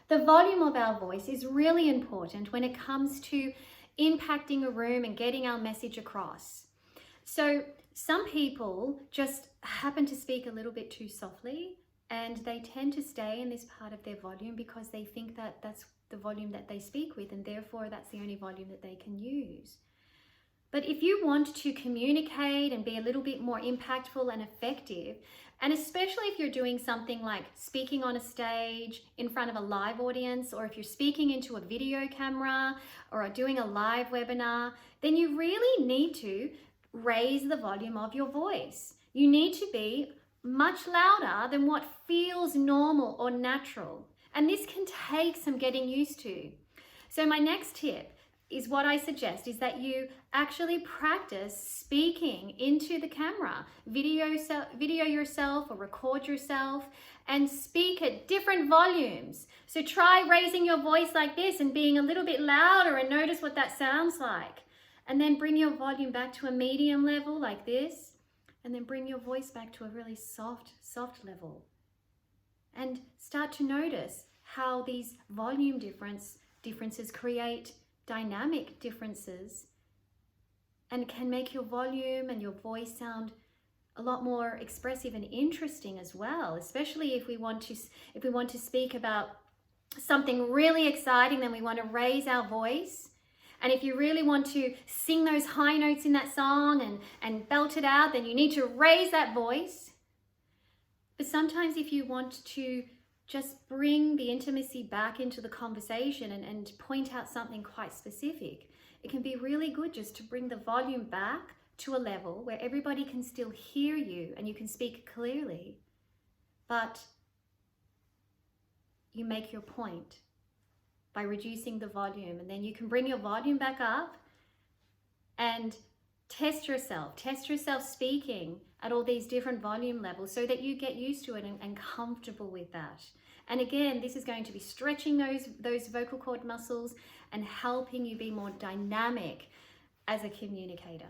The volume of our voice is really important when it comes to impacting a room and getting our message across. So some people just happen to speak a little bit too softly, and they tend to stay in this part of their volume because they think that that's the volume that they speak with, and therefore that's the only volume that they can use. But if you want to communicate and be a little bit more impactful and effective, and especially if you're doing something like speaking on a stage in front of a live audience, or if you're speaking into a video camera or are doing a live webinar, then you really need to raise the volume of your voice. You need to be much louder than what feels normal or natural. And this can take some getting used to. So my next tip is what I suggest is that you actually practice speaking into the camera. Video yourself or record yourself and speak at different volumes. So try raising your voice like this and being a little bit louder, and notice what that sounds like. And then bring your volume back to a medium level like this, and then bring your voice back to a really soft level. And start to notice how these volume differences create dynamic differences and can make your volume and your voice sound a lot more expressive and interesting as well, especially if we want to speak about something really exciting. Then we want to raise our voice. And if you really want to sing those high notes in that song and belt it out, then you need to raise that voice. But sometimes if you want to just bring the intimacy back into the conversation and point out something quite specific, it can be really good just to bring the volume back to a level where everybody can still hear you and you can speak clearly, but you make your point by reducing the volume. And then you can bring your volume back up and test yourself speaking at all these different volume levels so that you get used to it and comfortable with that. And again, this is going to be stretching those vocal cord muscles and helping you be more dynamic as a communicator.